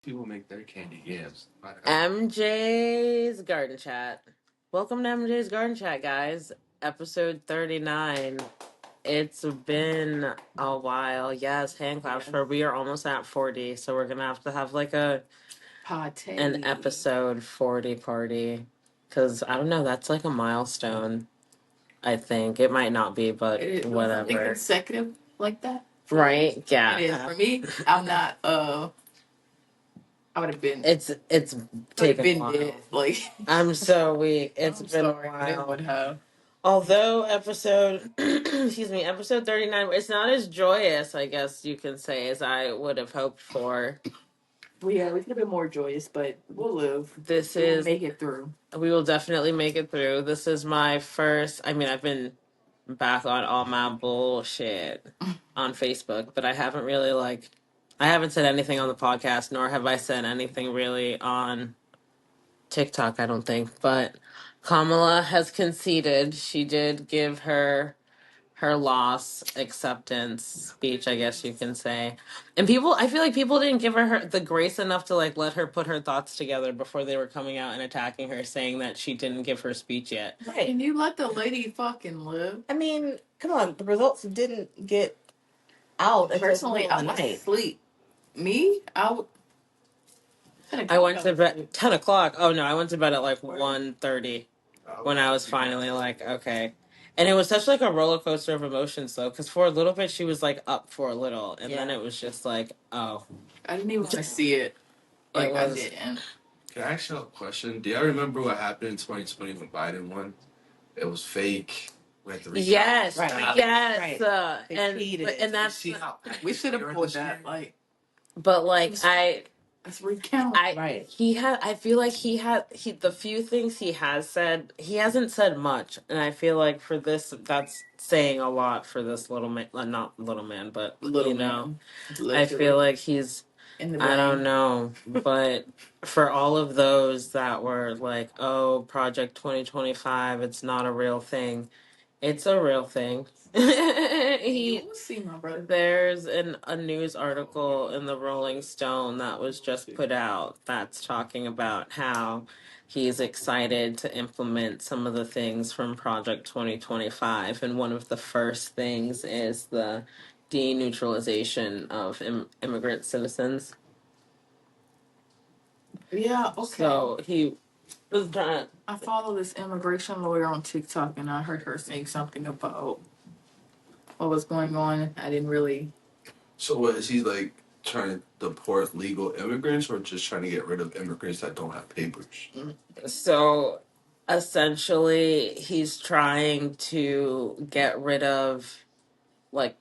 People make their candy yams. MJ's Garden Chat. Welcome to MJ's Garden Chat, guys. Episode 39. It's been a while. Yes, hand claps for we are almost at 40, so we're gonna have like an episode 40 party. Cause I don't know, that's like a milestone. I think it might not be, but Something whatever. consecutive like that. Right? Yeah. It is for me. I'm not. I would have been. It's Would have taken a been while. dead. Like I'm so weak. It's I'm been a sorry, but it while. would have. Although episode, excuse me, episode 39, it's not as joyous, I guess you can say, as I would have hoped for. Well, yeah, we could have been more joyous, but we'll live. This We'll is, make it through. we will definitely make it through. This is my first, I mean, I've been back on all my bullshit on Facebook, but I haven't really, I haven't said anything on the podcast, nor have I said anything really on TikTok, I don't think. But Kamala has conceded. She did give her loss acceptance speech, I guess you can say. And people, I feel like people didn't give her the grace enough to let her put her thoughts together before they were coming out and attacking her, saying that she didn't give her speech yet. Right. Can you let the lady fucking live? I mean, come on. The results didn't get out until Personally, I was asleep. Me, I went to bed 10 o'clock. Oh no, I went to bed at like 1:30 when I was finally like, okay. And it was such like a roller coaster of emotions though, because for a little bit she was like up for a little, and then it was just like, oh, I didn't even want to see it. Like I didn't. Can I ask you a question? Do y'all remember what happened in 2020 when Biden won? It was fake. We had to recount. yes, Right. yes, Right. They and cheated. and that's See how We should have accurate pulled this that. shit? Like, but like let's recount. Right. he had, I feel like he the few things he has said, he hasn't said much, and I feel like for this, that's saying a lot for this little man, not little man, but Little you know, man. I feel like he's, In the I don't vein. know, but for all of those that were like, oh, Project 2025, it's not a real thing. It's a real thing. You will see, my brother. There's a news article in the Rolling Stone that was just put out that's talking about how he's excited to implement some of the things from Project 2025. And one of the first things is the deneutralization of immigrant citizens. Yeah, okay. So he was trying. I follow this immigration lawyer on TikTok, and I heard her saying something about what was going on. I didn't really. So what is he like trying to deport legal immigrants or just trying to get rid of immigrants that don't have papers? So essentially, he's trying to get rid of like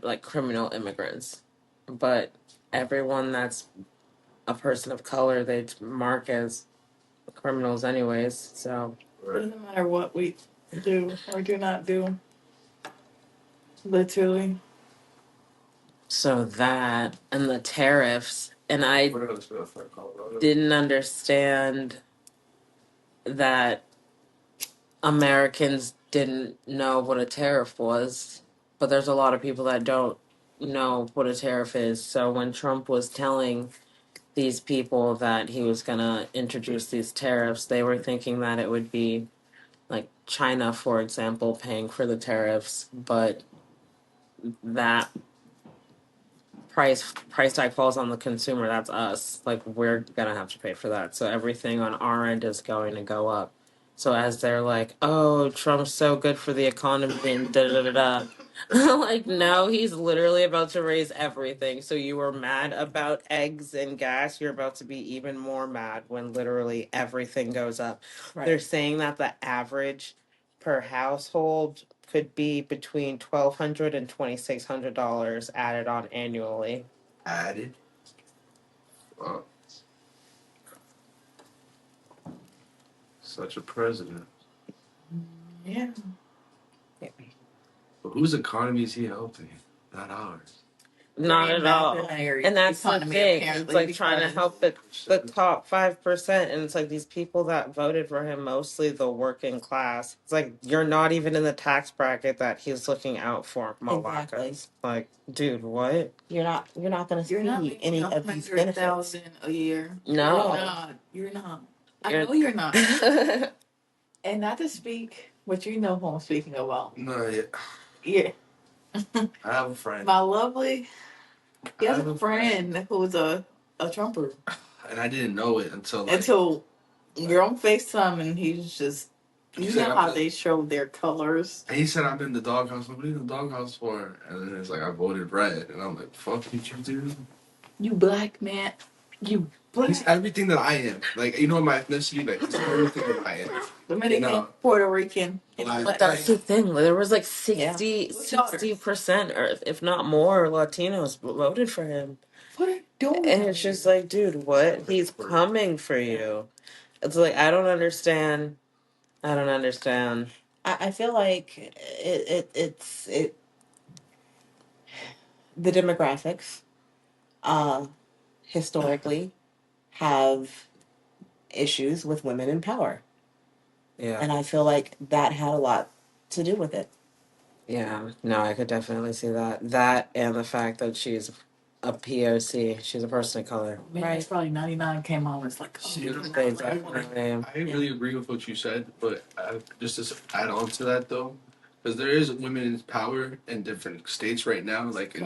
like criminal immigrants, but everyone that's a person of color they mark as criminals anyways. So It doesn't matter what we do or do not do. Literally. so that and the tariffs, and I didn't understand that Americans didn't know what a tariff was, but there's a lot of people that don't know what a tariff is. So when Trump was telling these people that he was going to introduce these tariffs, they were thinking that it would be like China, for example, paying for the tariffs, but that price tag falls on the consumer. That's us. Like we're gonna have to pay for that. So everything on our end is going to go up. So as they're like, "Oh, Trump's so good for the economy," and da da da da. Like no, he's literally about to raise everything. So you were mad about eggs and gas. You're about to be even more mad when literally everything goes up. Right. They're saying that the average per household could be between $1,200 and $2,600 added on annually. Added? Wow. Such a president. Yeah. But whose economy is he helping? Not ours. Not at all. And that's the thing. It's like trying to help the top 5%. And it's like these people that voted for him, mostly the working class. It's like you're not even in the tax bracket that he's looking out for, Malakas. Exactly. Like, dude, what? You're not gonna see You're not making any of these benefits. $100,000 a year. No. You're not. I know you're not. And not to speak, but you know who I'm speaking about. No, yeah. Yeah. I have a friend. My lovely. He I has have a friend who's a Trumper. and I didn't know it until You're on FaceTime and he's just. You know how they show their colors. And he said, I'm in the doghouse. What are you in the doghouse for? And then it's like, I voted red. And I'm like, fuck did you do? You black man. You black. He's everything that I am. Like, you know, my ethnicity, like, he's everything that I am. Dominican, Puerto Rican. But that's the thing. There was like 60% or if not more Latinos voted for him. What are you doing? And it's just like, dude, what? He's coming for you. It's like, I don't understand. I feel like it's the demographics historically have issues with women in power. Yeah. And I feel like that had a lot to do with it. Yeah. No, I could definitely see that. That and the fact that she's a POC. She's a person of color. Man, Right. it's probably 99 came on. It's like, They definitely. I really agree with what you said, but just to add on to that, though, because there is women in power in different states right now, like in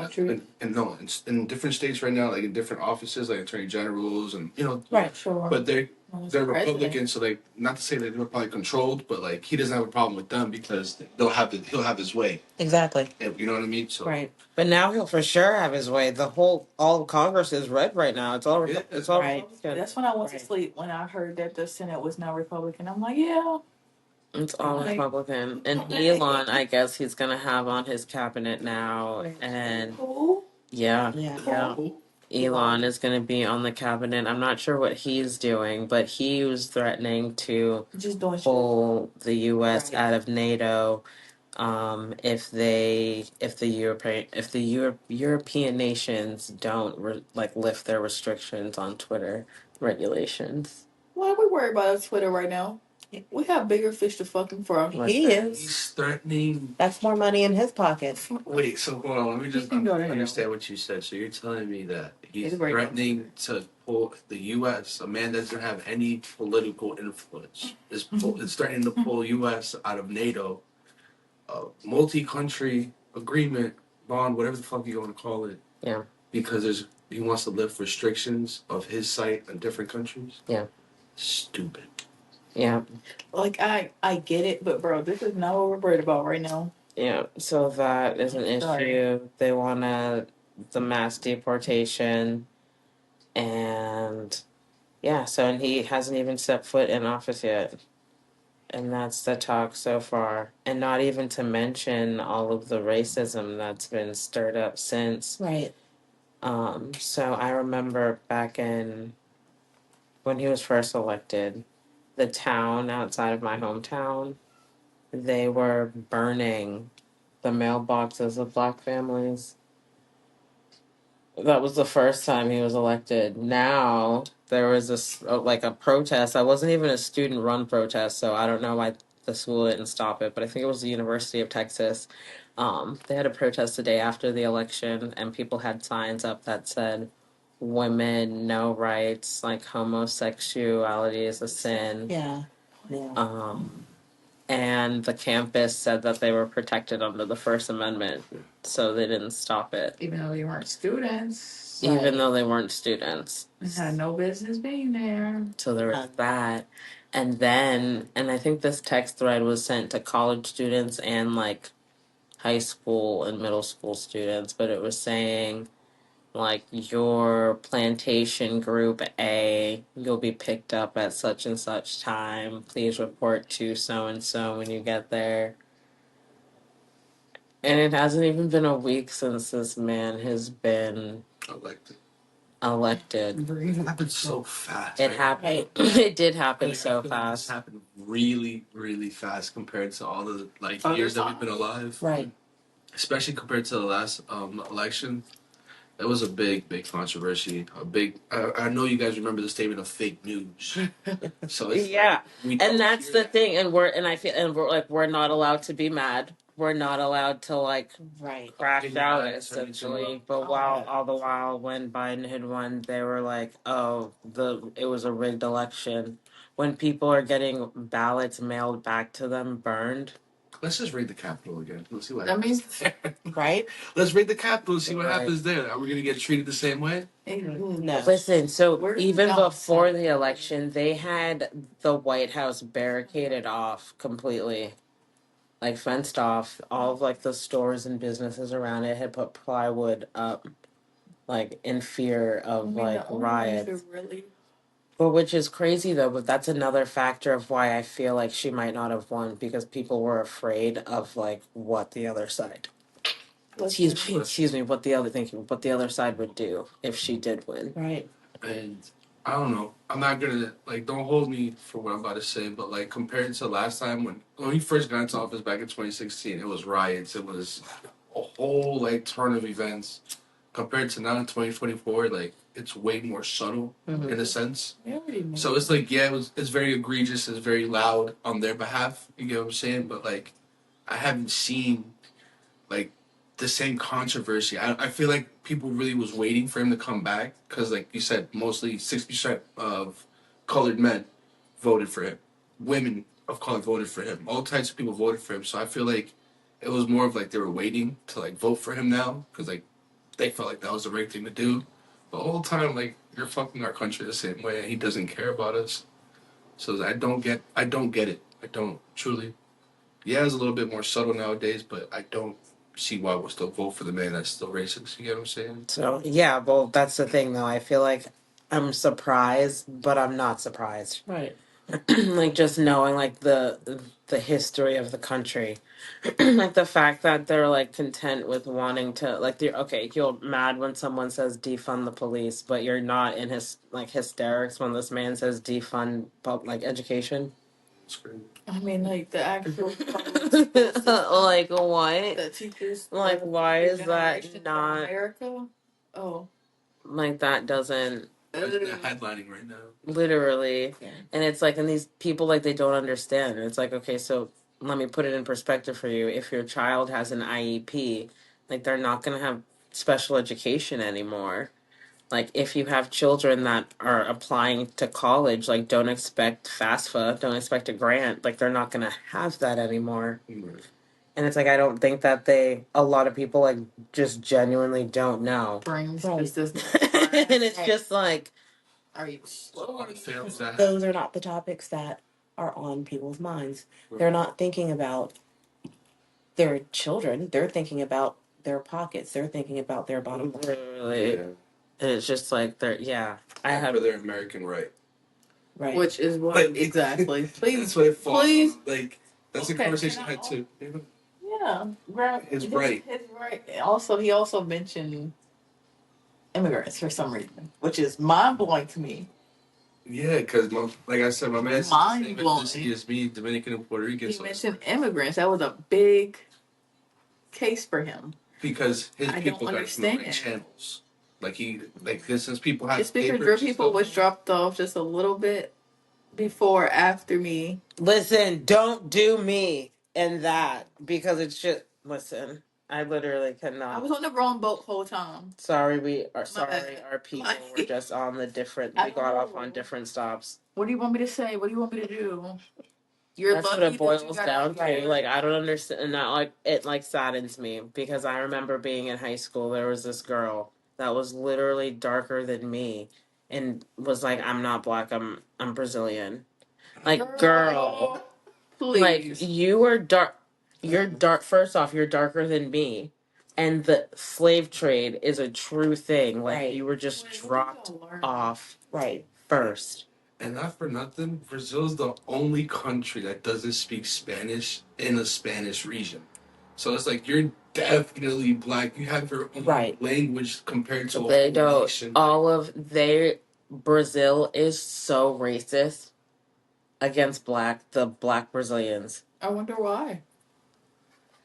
different states right now, like in different offices, like attorney generals, and Right, sure. But they're Republicans, president. so like not to say that they're probably controlled, but like he doesn't have a problem with them because he'll have his way. Exactly. And, you know what I mean? So Right. But now he'll for sure have his way. All of Congress is red right now. It's all Yeah. it's all Right. Republican. That's when I went to Right. sleep when I heard that the Senate was now Republican. I'm like, yeah. It's all Like- Republican. And Elon, I guess he's gonna have on his cabinet now. And Cool. yeah. Yeah. Elon is going to be on the cabinet. I'm not sure what he's doing, but he was threatening to Just doing shit. pull the U.S. Right. out of NATO if the European nations don't lift their restrictions on Twitter regulations. Why are we worried about Twitter right now? We have bigger fish to fucking fry. He is. he's threatening. That's more money in his pocket. Wait, so hold on. Let me just You can go to hell. understand what you said. So you're telling me that he's It's right threatening to pull the U.S., a man that doesn't have any political influence, is threatening to pull U.S. out of NATO, a multi-country agreement, bond, whatever the fuck you want to call it. Yeah. Because he wants to lift restrictions of his site in different countries. Yeah. Stupid. Yeah. Like, I get it, but bro, this is not what we're worried about right now. Yeah. So that is an Sorry. issue. They want the mass deportation. And yeah, and he hasn't even stepped foot in office yet. And that's the talk so far. And not even to mention all of the racism that's been stirred up since. Right. So I remember back in when he was first elected, the town outside of my hometown, they were burning the mailboxes of black families. That was the first time he was elected. Now there was a protest. I wasn't even a student-run protest, so I don't know why the school didn't stop it. But I think it was the University of Texas. They had a protest the day after the election, and people had signs up that said, "Women, no rights. Like homosexuality is a sin." Yeah. And the campus said that they were protected under the First Amendment, so they didn't stop it. Even though they weren't students. Even though they weren't students. They had no business being there. So there was that. And I think this text thread was sent to college students and like high school and middle school students, but it was saying like your plantation group A, you'll be picked up at such and such time. Please report to so and so when you get there. And it hasn't even been a week since this man has been elected. It happened so fast. It happened. It did happen so It fast. happened really, really fast compared to all the years that we've been alive. Right. Especially compared to the last election. It was a big controversy. A big. I know you guys remember the statement of fake news. So it's Yeah, we and don't that's hear the that. thing, and I feel, and we're like, we're not allowed to be mad. We're not allowed to like Right. crash Opinion out matters, everything. essentially. But Oh. all the while, when Biden had won, they were like, "Oh, it was a rigged election." When people are getting ballots mailed back to them burned, Let's just raid the Capitol again. Let's see what That happens. means Right? Let's raid the Capitol and see what Right. happens there. Are we gonna get treated the same way? No. listen. So Where did even it go? before the election, they had the White House barricaded off completely, like fenced off. All of like the stores and businesses around it had put plywood up, like in fear of like the only ones riots. who really But which is crazy though, but that's another factor of why I feel like she might not have won, because people were afraid of like what the other side excuse me, what the other side would do if she did win. Right. And I don't know. I'm not gonna like. Don't hold me for what I'm about to say, but like compared to last time when he first got into office back in 2016, it was riots. It was a whole like turn of events. Compared to now in 2024, like it's way more subtle in a sense. we already knew. So it's like it's very egregious. It's very loud on their behalf. You get what I'm saying? But like I haven't seen like the same controversy. I feel like people really was waiting for him to come back because, like you said, mostly 60% of colored men voted for him. Women of color voted for him. All types of people voted for him. So I feel like it was more of like they were waiting to like vote for him now because like they felt like that was the right thing to do. The whole time, like you're fucking our country the same way, and he doesn't care about us. So I don't get it. I don't truly. Yeah, it's a little bit more subtle nowadays, but I don't see why we'll still vote for the man that's still racist. You get what I'm saying? So yeah, well that's the thing though. I feel like I'm surprised, but I'm not surprised. Right. Like just knowing like the history of the country. Like the fact that they're like content with wanting to like they're okay, you're mad when someone says defund the police, but you're not in his like hysterics when this man says defund like education. It's crazy. I mean, like the actual Like what? the teachers, Like why is that generation in not America? Oh, like that doesn't They're headlining right now. literally, Yeah. and it's like, and these people like they don't understand. And it's like, okay, so let me put it in perspective for you. If your child has an IEP, like they're not going to have special education anymore. Like if you have children that are applying to college, like don't expect FAFSA, don't expect a grant. Like they're not going to have that anymore. Right. And it's like I don't think that a lot of people like just genuinely don't know. brings Right. this And it's just like, Are you So a lot of fails that Those are not the topics that are on people's minds. They're not thinking about their children. They're thinking about their pockets. They're thinking about their bottom line. literally, yeah, and it's just like they're I have for their American right. Right. which is what Like, exactly. Please, That's what it falls. please. Like that's a Okay, conversation can I had too. Yeah, right. His right. His right. Also, he also mentioned immigrants for some reason, which is mind blowing to me. Yeah, because like I said, my man's the same Mind-blowing. ethnicity as me, Dominican and Puerto Rican. He So mentioned immigrants. That was a big case for him. because his I people don't got from the right understand. channels. Like since people have It's because papers your and people stuff, was dropped off just a little bit before, after me. listen, don't do me in that because it's just listen. I literally I cannot. was on the wrong boat the whole time. Sorry, bad. our people My- were just on the different. I We got off know. on different stops. What do you want me to say? What do you want me to do? You're That's what lucky it that you boils got down out to. here. Like I don't understand, and that like it like saddens me because I remember being in high school. There was this girl that was literally darker than me, and was like, "I'm not black. I'm Brazilian." Like, girl, like Please. you are dark. You're dark. First off, you're darker than me, and the slave trade is a true thing. Like Right. you were just Wait, what did dropped y'all learn? off Right. first. and not for nothing, Brazil's the only country that doesn't speak Spanish in a Spanish region. So it's like you're definitely black. You have your own Right. language compared to a They whole don't. nation. All of they Brazil is so racist against the black Brazilians. I wonder why.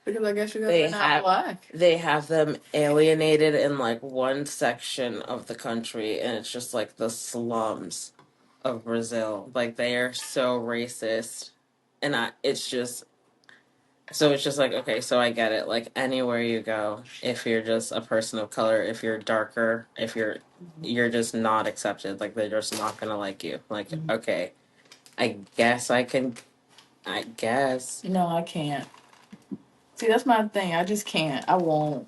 Because I guess you guys They are not have black. they have them alienated in like one section of the country, and it's just like the slums of Brazil. Like they are so racist, and it's just so it's just like okay, so I get it. Like anywhere you go, if you're just a person of color, if you're darker, if you're just not accepted. Like they're just not gonna like you. Like okay, I guess I can. I guess. No, I can't. See, that's my thing. I just can't. I won't.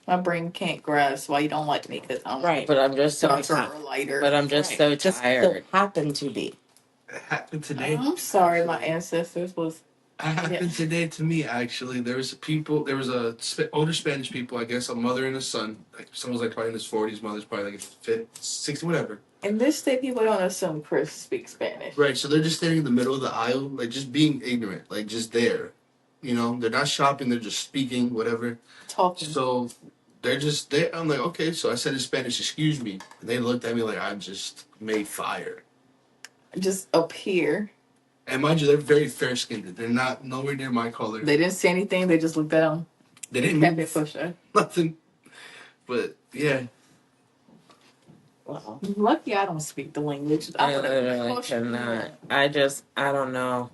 My brain can't grasp why you don't like me because I'm Right. But I'm just so darker tired. or lighter. But I'm just Right. so Just tired. so happen to be. It happened today. I'm sorry, my ancestors was. It happened today to me, actually. There was older Spanish people, I guess, a mother and a son. Like, son was like probably in his 40s, mother's probably like 50, 60, whatever. In this state, people don't assume Chris speaks Spanish. Right, so they're just standing in the middle of the aisle, like just being ignorant, like just there. You know, they're not shopping, they're just speaking, whatever. Talking. So they're just there. I'm like, okay, so I said in Spanish, excuse me. And they looked at me like I just made fire. Just appear. And mind you, they're very fair skinned. They're not nowhere near my color. They didn't say anything. They just looked at him. They didn't Kept it move pushing. nothing. But yeah. Wow. Lucky I don't speak the language. I would've literally pushed you. cannot. I don't know.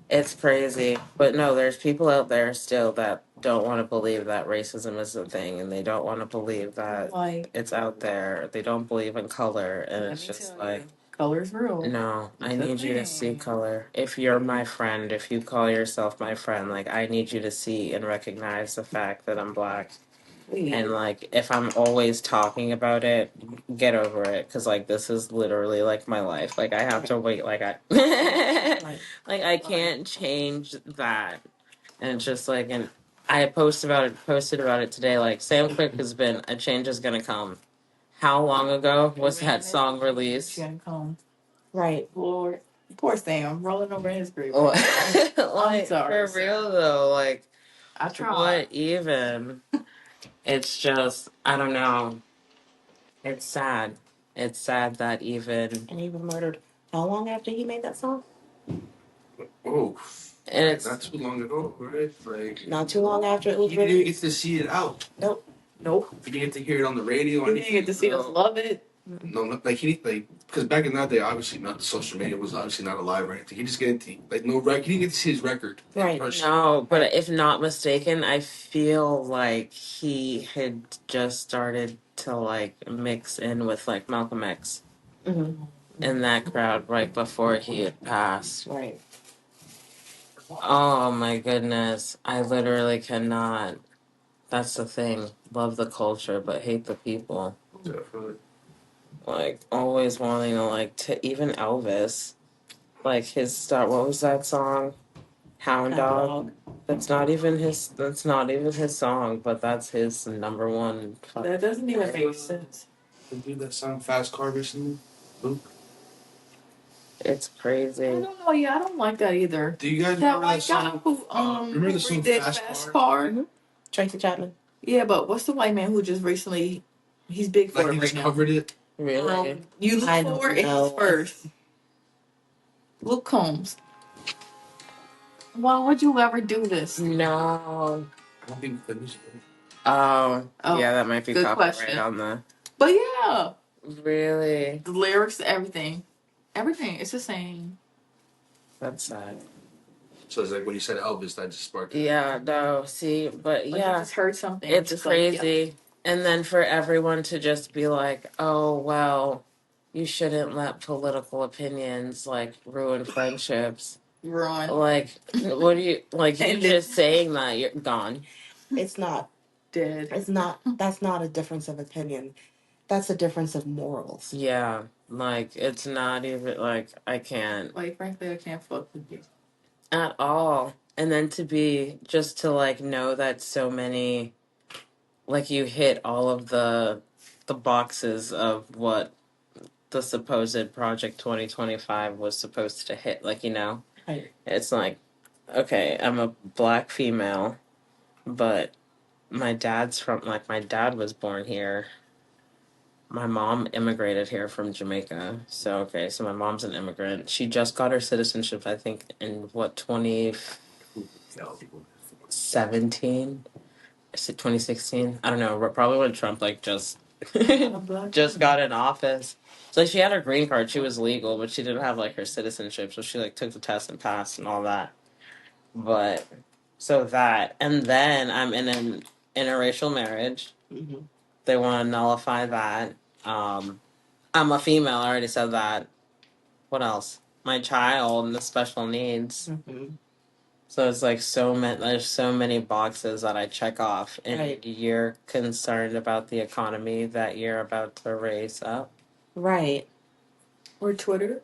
It's crazy. But no, there's people out there still that don't want to believe that racism is a thing, and they don't want to believe that Like, it's out there. They don't believe in color, and let it's me just tell like, you, color's real. no, I It's a need you to see thing. color. If you're my friend, if you call yourself my friend, like, I need you to see and recognize the fact that I'm black. And like, if I'm always talking about it, get over it. Cause like, this is literally like my life. Like, I have to wait. Like, Right. like I can't change that. And it's just like, and I posted about it today. Like, Sam Quick has been a change is gonna come. How long ago was that song released? Right. Lord, poor Sam, rolling over in his grave. Oh, I'm like sorry, for real though. Like, I tried. what even? It's just, I don't know. It's sad. It's sad that even, And he was murdered how long after he made that song? Oh. and it's Not too long ago, right? Like, Not too long after it was you didn't even released. get to see it out. Nope. You didn't get to hear it on the radio. Or You didn't get to see us love it. No, like because back in that day, obviously not social media was obviously not alive or anything. He just get to like no rec. He didn't get to see his record. Right. no, but if not mistaken, I feel like he had just started to like mix in with like Malcolm X Mm-hmm. in that crowd right before he had passed. Right. Oh my goodness. I literally cannot. That's the thing. Love the culture, but hate the people. Definitely. Like, always wanting to, like, to even Elvis. Like, his star. What was that song? Hound Dog. That's not even his. That's not even his song, but that's his number one. That doesn't even make sense. The dude that sung Fast Car recently, Luke. It's I crazy. don't know. Yeah, I don't like that either. Do you guys That remember that white guy song? who Remember the who song redid Fast Car? Tracy Chapman. Yeah, but what's the white man who just recently? He's big for Like it he right just now. covered it. Really? You look I don't for it know. first. Luke Combs. Why would you ever do this? No. I don't think finished it. Oh, Oh, yeah, that might be good copyright question. on the. But yeah, Really? the lyrics, everything, it's the same. That's sad. So it's like when you said Elvis, that just sparked. Yeah, no, see, but Like, yeah. I just heard something. It's just crazy. Like, And then for everyone to just be like, oh, well, you shouldn't let political opinions like ruin friendships. Run. Like, what do you, like, you just saying that, you're gone. It's not. Dead. It's not. That's not a difference of opinion. That's a difference of morals. Yeah, like, it's not even, like, I can't Like, frankly, I can't fuck with you. at all. And then just to, like, know that so many, like, you hit all of the boxes of what the supposed Project 2025 was supposed to hit. Like, Right. it's like, okay, I'm a black female, but my dad was born here. My mom immigrated here from Jamaica. So, okay, so my mom's an immigrant. She just got her citizenship, I think, in what, 2017. Is it 2016? I don't know. Probably when Trump like just Black just got in office. So like, she had her green card. She was legal, but she didn't have like her citizenship. So she like took the test and passed and all that. But so that, and then I'm in an interracial marriage. Mm-hmm. They want to nullify that. I'm a female. I already said that. What else? My child and the special needs. Mm-hmm. So it's like so many. There's so many boxes that I check off, and Right. you're concerned about the economy that you're about to raise up. Right. or Twitter.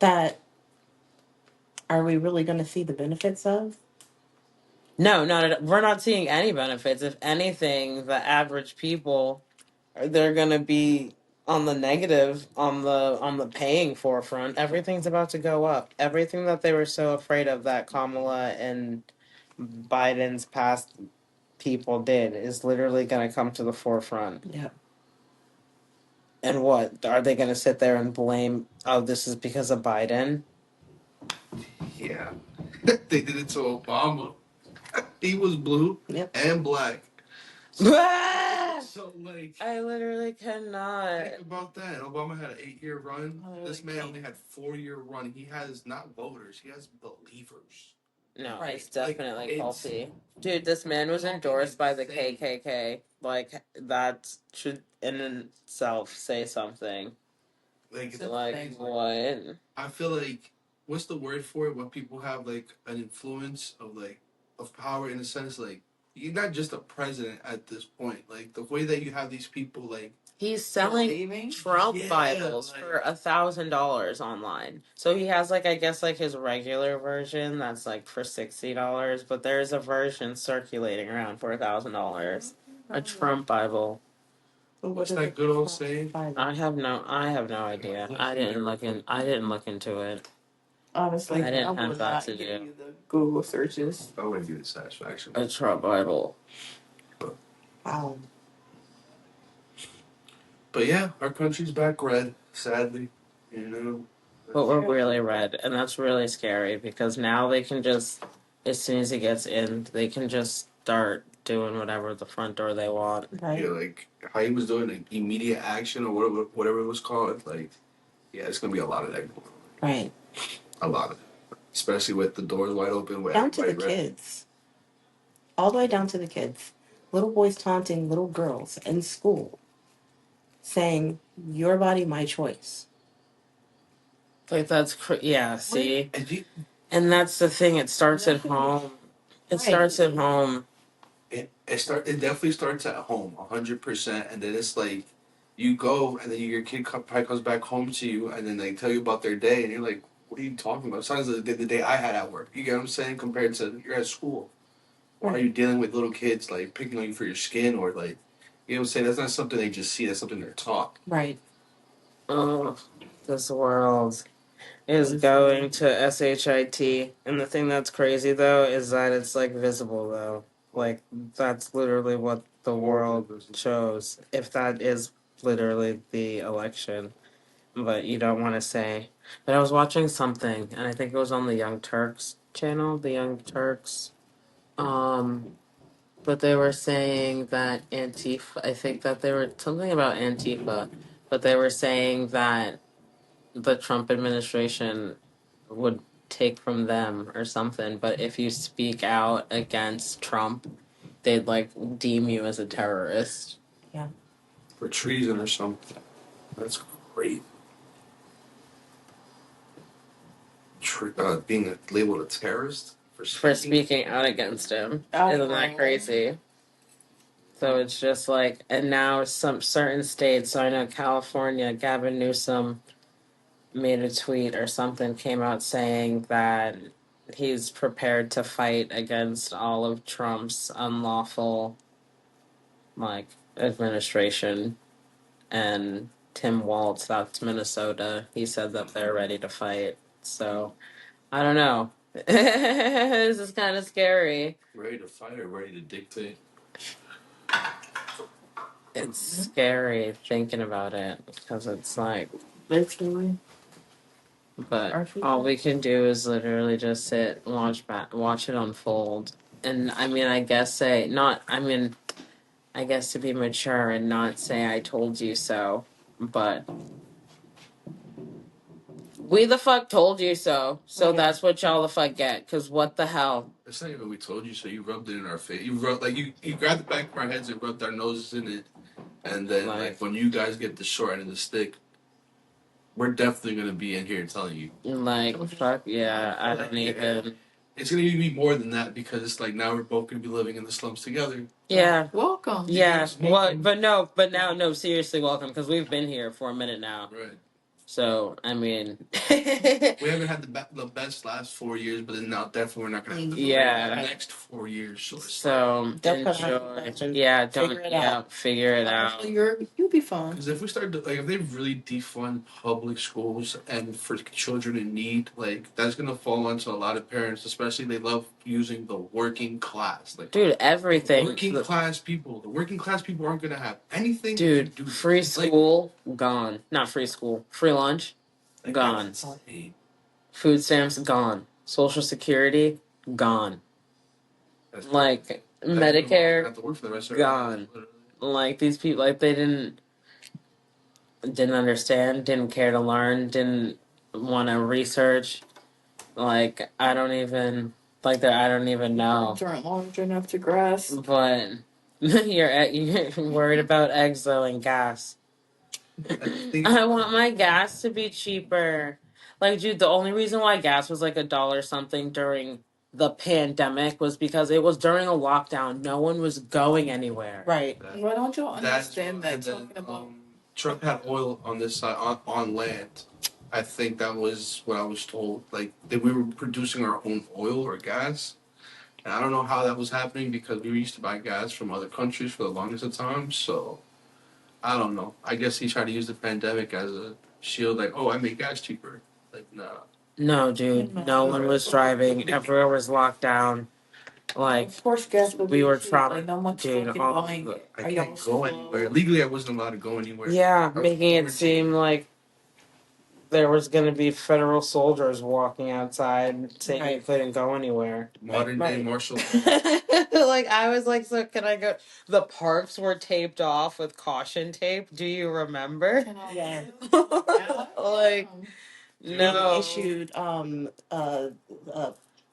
That are we really going to see the benefits of? No, we're not seeing any benefits. If anything, the average people they're gonna be on the negative on the paying forefront. Everything's about to go up. Everything that they were so afraid of that Kamala and Biden's past people did is literally gonna come to the forefront. Yeah. And what are they gonna sit there and blame? Oh, this is because of Biden. Yeah. They did it to Obama. He was blue Yep. and black. I So like, literally cannot. think about that. Obama had an 8-year run. I This man can't. only had 4-year run. He has not voters. He has believers. No, Right. it's definitely Like, it's- culty. Dude, this man was endorsed by the KKK. Like, that should in itself say something. Like, it's- Like, what? I feel like, what's the word for it when people have like an influence of power, in a sense, like you're not just a president at this point. Like the way that you have these people, like He's selling Believing? Trump Yeah, Bibles like- for $1,000 online. So he has like, I guess like his regular version that's like for $60, but there's a version circulating around for $1,000. A Trump Bible. But What's does that it good old cost saying? by the- I have no idea. I didn't look into it. Honestly, I didn't I have would that not to give do. you the Google searches. I wouldn't give it satisfaction. A Trump Bible. Wow. But yeah, our country's back red, sadly. You know. But we're really red, and that's really scary because now they can just, as soon as he gets in, they can just start doing whatever at the front door they want. Right. Yeah, like how he was doing like immediate action or whatever it was called. Like, yeah, it's gonna be a lot of that going on. Right. A lot of it. Especially with the doors wide open. With Down to the everybody ready. kids. All the way down to the kids. Little boys taunting little girls in school, saying, "Your body, my choice." Like that's yeah. See, And you, and that's the thing. It starts at home. It Right. starts at home. it definitely starts at home, 100%, and then it's like you go and then your kid probably comes back home to you and then they tell you about their day and you're like, what are you talking about? It sounds like the day I had at work. You get what I'm saying? Compared to you're at school. Or are you dealing with little kids like picking on you for your skin or like, you know what I'm saying? That's not something they just see. That's something they're taught. Right. Oh, this world is going to SHIT, and the thing that's crazy though is that it's like visible though. Like that's literally what the world chose. If that is literally the election, but you don't want to say. But I was watching something, and I think it was on the Young Turks channel, the Young Turks. But they were saying that Antifa. I think that they were something about Antifa, but they were saying that the Trump administration would take from them or something. But if you speak out against Trump, they'd like deem you as a terrorist. For treason or something. That's great. Being labeled a terrorist For speaking out against him. Isn't that crazy? So it's just like, and now some certain states, so I know California, Gavin Newsom made a tweet or something, came out saying that he's prepared to fight against all of Trump's unlawful, like, administration. And Tim Walz, that's Minnesota, he said that they're ready to fight. So, I don't know. This is kind of scary. Ready to fight or ready to dictate? It's scary thinking about it because it's like, Literally. but all we can do is literally just sit and watch it unfold and I mean, I guess say not. I mean, I guess to be mature and not say I told you so, but we the fuck told you so. So Okay. that's what y'all the fuck get. Cause what the hell? It's not even we told you so. You rubbed it in our face. You rubbed like you grabbed the back of our heads and rubbed our noses in it, and then like when you guys get the short end of the stick, we're definitely gonna be in here telling you. Like fuck yeah, I don't even. It's gonna be more than that because it's like now we're both gonna be living in the slums together. Yeah. Welcome. Yeah. What? But no. But now, no. Seriously, welcome. Because we've been here for a minute now. Right. So I mean, We haven't had the best last 4 years, but then now definitely we're not gonna have the next 4 years. So Don't put enjoy. out and Yeah. Don't. figure it Yeah. out. Figure it out. You'll be fine. Because if we start to, like if they really defund public schools and for children in need, like that's gonna fall onto a lot of parents, especially they love using the working class. Like Dude, everything. working class people. The working class people aren't gonna have anything. Dude, to do. free school gone. Not free school. Free lunch Like, gone. insane. Food stamps gone. Social Security gone. That's Like that Medicare have to work for the rest of gone. their lives, Like these people, like they didn't understand, didn't care to learn, didn't want to research. Like I don't even like that. I don't even know. Aren't large enough to grasp. But you're worried about eggs though and gas. I want my gas to be cheaper. Like, dude, the only reason why gas was like $1 something during the pandemic was because it was during a lockdown. No one was going anywhere. Right. Why don't y'all That's understand that? and then, Talking about Trump had oil on this side on land. I think that was what I was told. Like that we were producing our own oil or gas. And I don't know how that was happening because we used to buy gas from other countries for the longest of time. So I don't know. I guess he tried to use the pandemic as a shield. Like, oh, I make gas cheaper. Like, nah. No, dude, no one was driving. Everywhere was locked down. Like, of course, gas will we be were cheap, traveling. like, no one's Dude, fucking all buying the- it. I Are y'all can't go slow? anywhere. Legally, I wasn't allowed to go anywhere. Yeah, I was making it quarantined. seem like there was going to be federal soldiers walking outside saying you Right. couldn't go anywhere. Modern day Right. martial. Like, I was like, so can I go? The parks were taped off with caution tape. Do you remember? Can I Yeah. Like, no. Issued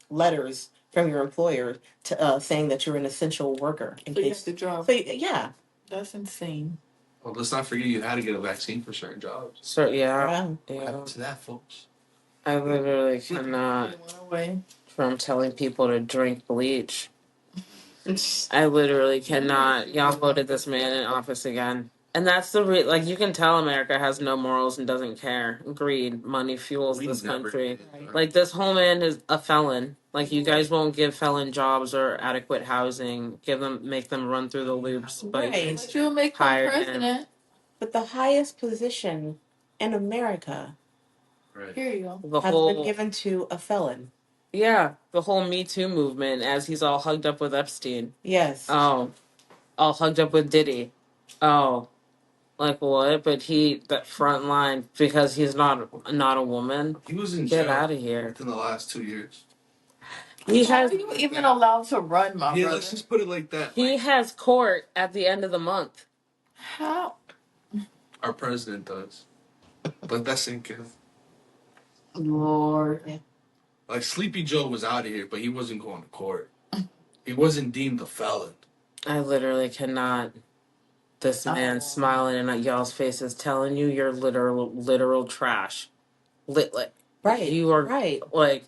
letters from your employer to saying that you're an essential worker in So you have case. to drive. So yeah. That's insane. Well, let's not forget you had to get a vaccine for certain jobs. So, yeah. Yeah. What Yeah. happened to that, folks? I literally cannot. It went away. From telling people to drink bleach. I literally cannot. Y'all voted this man in office again. And that's the like you can tell America has no morals and doesn't care. Greed, money fuels We this never country. did. Like this whole man is a felon. Like you guys won't give felon jobs or adequate housing. Make them run through the loops. But Right. But you'll make him Hired him. president. But the highest position in America Right. Here you go. the has been whole given to a felon. the whole Me Too movement as he's all hugged up with Epstein. Yes. Oh, all hugged up with Diddy. Oh, like what? But that front line because he's not a woman. He was in Get jail out of here. within the last 2 years. He How has are you even allowed to run, my Yeah, brother? let's just put it like that. he has court at the end of the month. How? Our president does. Let that sink in. Lord. Like Sleepy Joe was out of here, but he wasn't going to court. He wasn't deemed a felon. I literally cannot. This man smiling in at y'all's faces, telling you you're literal trash. Like Right. you are right. like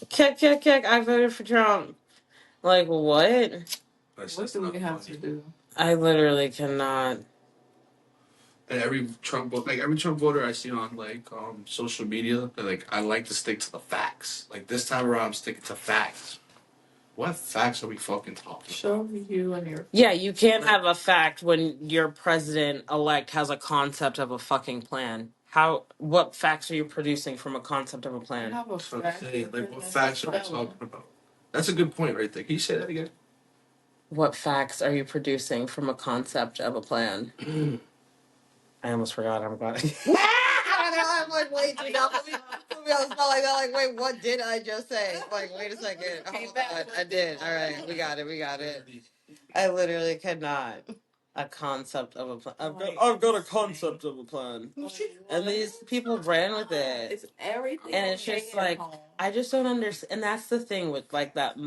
kick. I voted for Trump. Like what? That's What just do not we have funny. to do? I literally cannot. And every Trump voter I see on like social media, they're like, I like to stick to the facts. Like this time around, I'm sticking to facts. What facts are we fucking talking? Show me you and your. Yeah, you can't have a fact when your president elect has a concept of a fucking plan. What facts are you producing from a concept of a I plan? have a So fact. say, like, what facts are we talking about? That's a good point right there. Can you say that again? What facts are you producing from a concept of a plan? I almost forgot. I'm glad. I don't know. I'm like, wait, do not put me else felt like that. Like, wait, what did I just say? Like, wait a second. Came Oh, back God, with I did. it. All right, we got it. I literally cannot. A concept of a plan. I've got a concept of a plan. And these people ran with it. It's everything. And it's just like, I just don't understand. And that's the thing with like that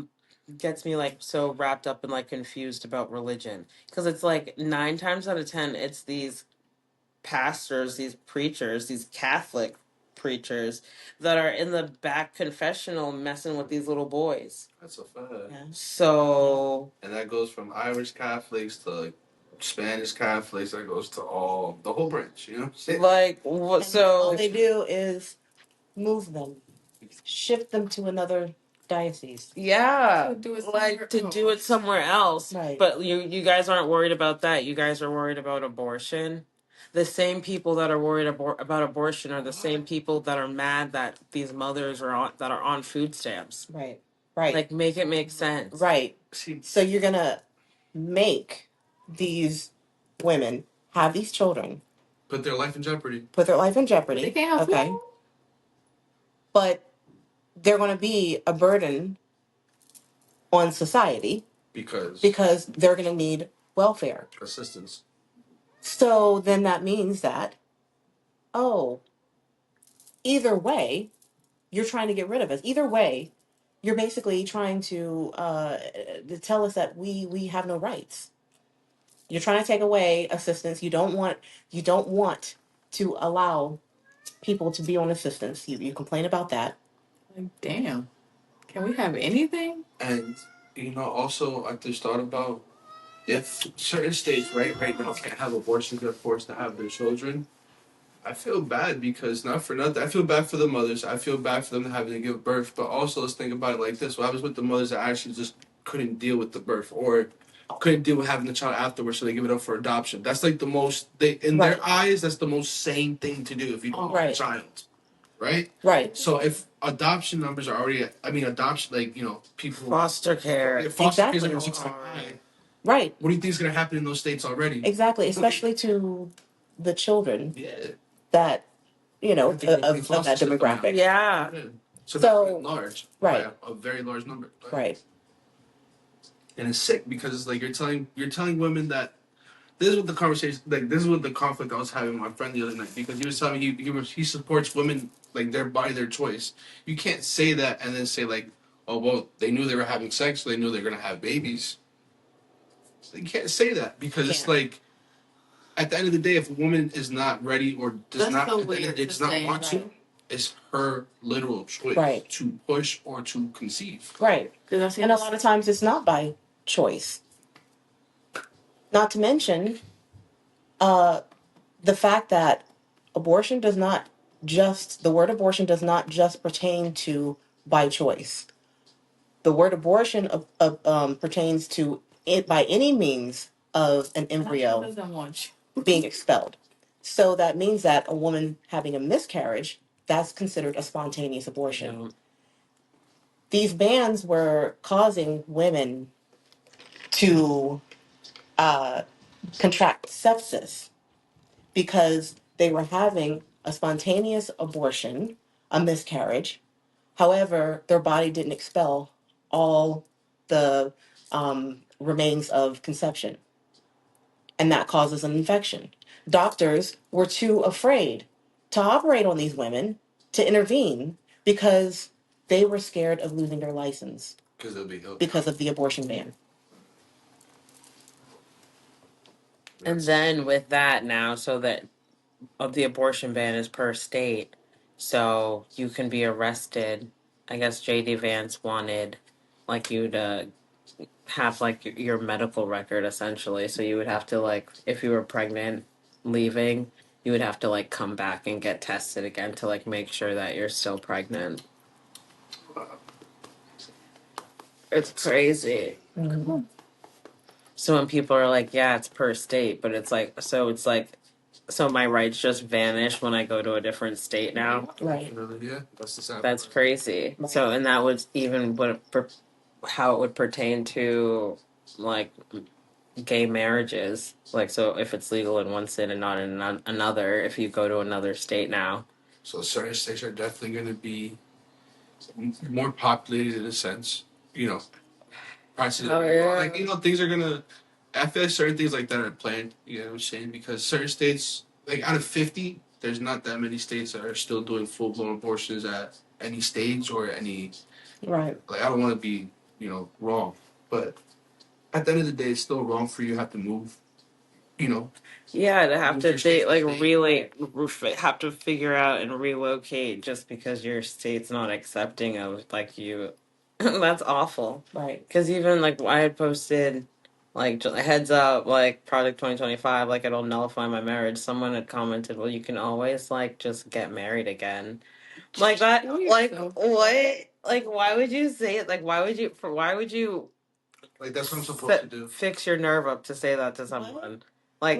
gets me like so wrapped up and like confused about religion. Because it's like 9 times out of 10, it's these pastors, these preachers, these Catholic preachers that are in the back confessional messing with these little boys. That's a fact. Yeah. So, And that goes from Irish Catholics to like Spanish Catholics. That goes to all the whole branch. You know what I'm saying? like, And all so they do is move them, shift them to another diocese. yeah, To do it like to somewhere do it else. somewhere else. Right. But you guys aren't worried about that. You guys are worried about abortion. The same people that are worried about abortion are the same people that are mad that these mothers are on food stamps. Right. Right. Like, make it make sense. Right. See, So you're gonna make these women have these children, put their life in jeopardy. put their life in jeopardy. They can't have okay. food. But they're gonna be a burden on society Because they're gonna need welfare. assistance. So then that means that, oh, either way, you're trying to get rid of us. Either way, you're basically trying to tell us that we have no rights. You're trying to take away assistance. You don't want to allow people to be on assistance. You complain about that. Like, damn. Can we have anything? And also I just thought about if certain states right now can't have abortions, they're forced to have their children. I feel bad because not for nothing. I feel bad for the mothers. I feel bad for them having to give birth. But also, let's think about it like this: what happens with the mothers that actually just couldn't deal with the birth or couldn't deal with having the child afterwards, so they give it up for adoption? That's like the most their eyes. That's the most sane thing to do if you don't want a Right. child, right? Right. So if adoption numbers are already, adoption people Foster care. foster kids Exactly. are just like high. Right. What do you think is going to happen in those states already? Exactly. Especially to the children Yeah. that of that Foster system. demographic. Yeah. Yeah. So So- that's large, right. by a very large number, Right. And it's sick because it's like you're telling women that this is what the conversation, like this is what the conflict I was having with my friend the other night, because he was telling me he supports women, like their body, their choice. You can't say that and then say like, oh well, they knew they were having sex, so they knew they were gonna have babies. So you can't say that because it's Can't. like, at the end of the day, if a woman is not ready or does That's not, so at the end of weird the day, to does not say, want to, right. it's her literal choice Right. to push or to conceive. Right. Because I see And a lot of times it's not by choice. Not to mention the fact that abortion does not the word abortion does not just pertain to by choice. The word abortion pertains to it by any means of an embryo doesn't want you. being expelled. So that means that a woman having a miscarriage, that's considered a spontaneous abortion. Yeah. These bans were causing women to contract sepsis because they were having a spontaneous abortion, a miscarriage. However, their body didn't expel all the remains of conception, and that causes an infection. Doctors were too afraid to operate on these women, to intervene, because they were scared of losing their license Because they'll be ill. because of the abortion ban. And then with that now, so that of the abortion ban is per state, so you can be arrested. I guess JD Vance wanted like you to have like your medical record essentially. So you would have to like if you were pregnant leaving, you would have to like come back and get tested again to like make sure that you're still pregnant. It's crazy. Mm-hmm. So when people are like, yeah, it's per state, but it's like so my rights just vanish when I go to a different state now. Right. Yeah, that's the sad That's part. crazy. Right. So and that would even how it would pertain to like gay marriages. Like so if it's legal in one state and not in another, if you go to another state now, So certain states are definitely going to be more populated in a sense. You know, prices. Oh, yeah. Like things are gonna. I feel like certain things like that are planned. You know what I'm saying? Because certain states, like out of 50, there's not that many states that are still doing full blown abortions at any stage or any. Right. Like I don't want to be wrong, but at the end of the day, it's still wrong for you to have to move. You know, Yeah, to have move to your state date, like state. relate, have to figure out and relocate just because your state's not accepting of like you. That's awful. Right. Because even like I had posted, like heads up, like Project 2025, like it'll nullify my marriage. Someone had commented, well, you can always like just get married again. Like that, like what? Like why would you say it? Like why would you Like that's what I'm supposed to do. fix your nerve up to say that to someone? Like,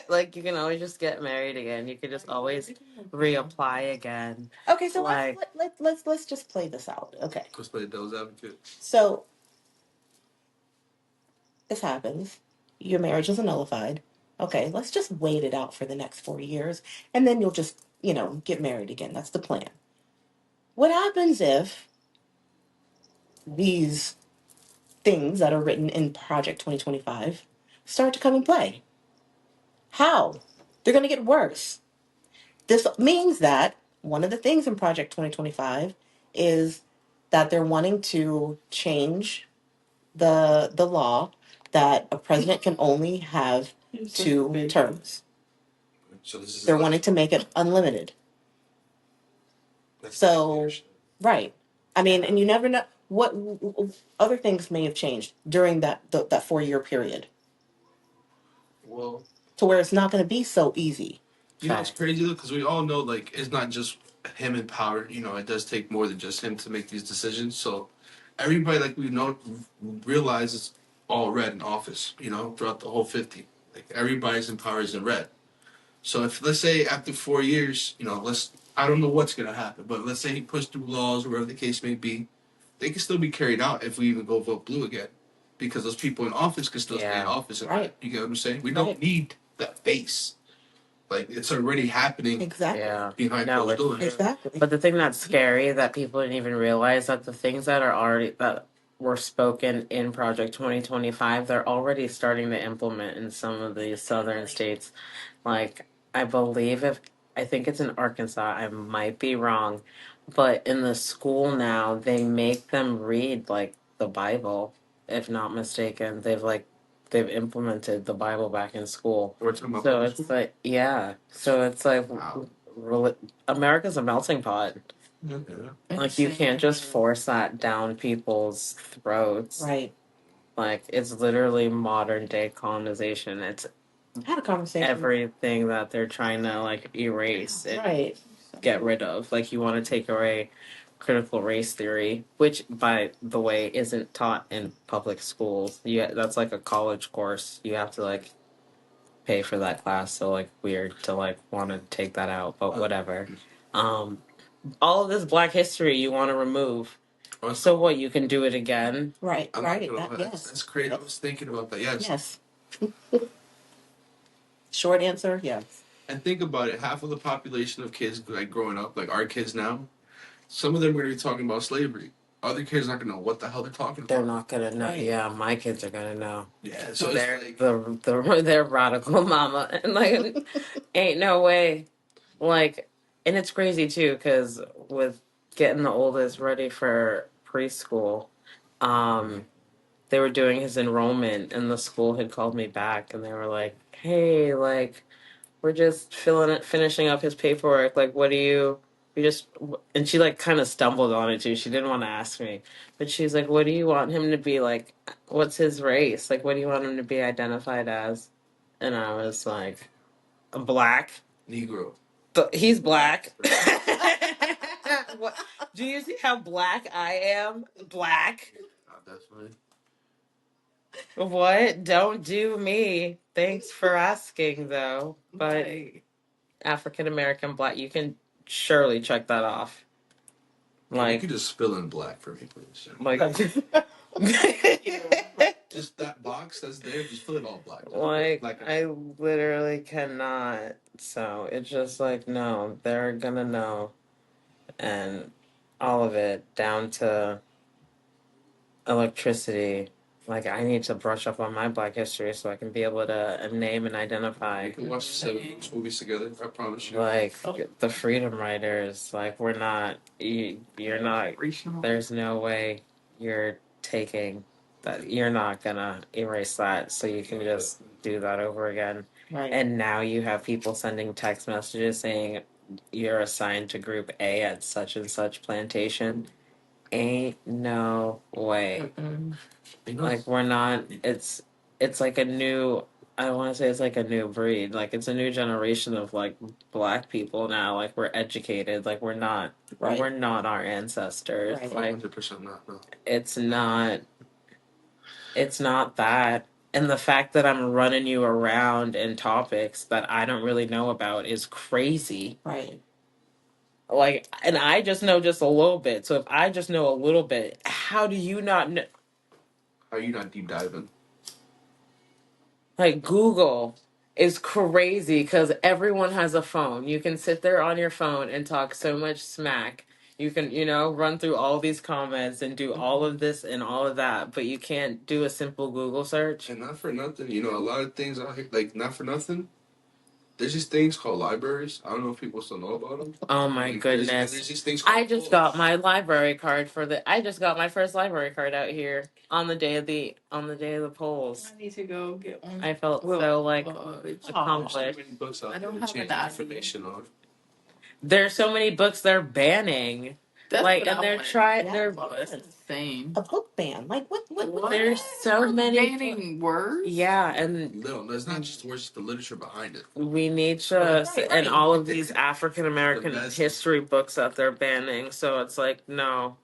like you can always just get married again. You can just always reapply again. Okay, so Like, let's just play this out. Okay. Let's play devil's advocate. So this happens. Your marriage is nullified. Okay, let's just wait it out for the next 4 years, and then you'll just, get married again. That's the plan. What happens if these things that are written in Project 2025 start to come in play? How? They're going to get worse. This means that one of the things in Project 2025 is that they're wanting to change the law that a president can only have 2 terms. So this is. They're wanting to make it unlimited. So, right. I mean, and you never know what other things may have changed during that 4 year period Well, to where it's not going to be so easy. it's crazy though because we all know like it's not just him in power. It does take more than just him to make these decisions. So everybody, like we know, realizes all red in office. Throughout the whole 50, like everybody's in power is in red. So if let's say after 4 years, I don't know what's gonna happen, but let's say he pushed through laws or whatever the case may be, they can still be carried out if we even go vote blue again, because those people in office can still stay in office. Right. You get what I'm saying? We don't need that face. Like it's already happening. Exactly. yeah. Behind No, closed doors. Exactly. But the thing that's scary that people didn't even realize that the things that are already that were spoken in Project 2025, they're already starting to implement in some of the southern states. Like I believe I think it's in Arkansas. I might be wrong, but in the school now they make them read like the Bible. If not mistaken, they've implemented the Bible back in school. We're talking about So public it's school? like yeah. So it's like Wow. America's a melting pot. Yeah. Like you can't just force that down people's throats. Right. Like it's literally modern day colonization. It's I had a conversation. everything that they're trying to like erase and Right. get rid of. Like you want to take away critical race theory, which by the way isn't taught in public schools. That's like a college course. You have to like pay for that class. So like weird to like want to take that out, but whatever. All of this Black history you want to remove. So what? You can do it again. Right. I'm Right. not gonna lie, Yes. that's crazy. I was thinking about that. Yes. Yes. Short answer, yes. And think about it. Half of the population of kids like growing up, like our kids now, some of them are going to be talking about slavery. Other kids aren't going to know what the hell they're talking about. They're not gonna know. Right. Yeah, my kids are gonna know. Yeah, so They're it's like they're radical mama, and like ain't no way. Like, and it's crazy too because with getting the oldest ready for preschool, um, they were doing his enrollment, and the school had called me back, and they were like, "Hey, like, we're just finishing up his paperwork. Like, what do you?" We just and she like kind of stumbled on it too. She didn't want to ask me, but she's like, "What do you want him to be like? What's his race? Like, what do you want him to be identified as?" And I was like, "Black." Negro. He's black. What? Do you see how black I am? Black. Definitely. What? Don't do me. Thanks for asking, though. But African American black, you can surely check that off. You Like, could just fill in black for me, please. like, Just that box that's there, just fill it all black. Like, Black and I literally cannot. So it's just like, no, they're gonna know. And all of it down to electricity. Like, I need to brush up on my Black history so I can be able to name and identify. We can watch the 7 movies together. I promise you. Like, the Freedom Riders. Like, we're not. You're not. Regional. There's no way you're taking that. You're not gonna erase that. So you can just do that over again. Right. And now you have people sending text messages saying you're assigned to Group A at such and such plantation. Ain't no way. Like, we're not. It's like a new. I want to say it's like a new breed. Like, it's a new generation of like Black people now. Like, we're educated. Like, we're not. Right. We're not our ancestors. Right. Like, 100% not. No. it's not. It's not that. And the fact that I'm running you around in topics that I don't really know about is crazy. Right. Like, and I just know just a little bit. So if I just know a little bit, how do you not know? How are you not deep diving? Like, Google is crazy because everyone has a phone. You can sit there on your phone and talk so much smack. You can, run through all these comments and do all of this and all of that, but you can't do a simple Google search. And not for nothing, a lot of things out here, like, not for nothing. There's these things called libraries. I don't know if people still know about them. Oh my Like, goodness. there's these things called I just got my library card I just got my first library card out here on the day of the polls. I need to go get one. I felt so There's so accomplished. many books out I don't there have to change an app. information on. There's so many books they're banning. That's Like, what and I they're want. trying. Yeah. They're That's insane. A book ban. Like what? There's so many. Banning words. Yeah, and No, there's not just words, it's the literature behind it. we need to, Right. and all of these African American The best. history books that they're banning. So it's like, no,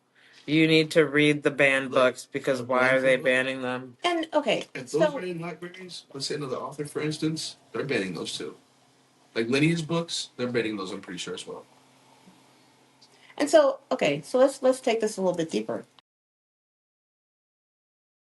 you need to read the banned books because why are they banning them? And okay, If those so are in libraries, let's say another author, for instance, they're banning those too. Like lineage books, they're banning those, I'm pretty sure, as well. and so okay, so let's take this a little bit deeper.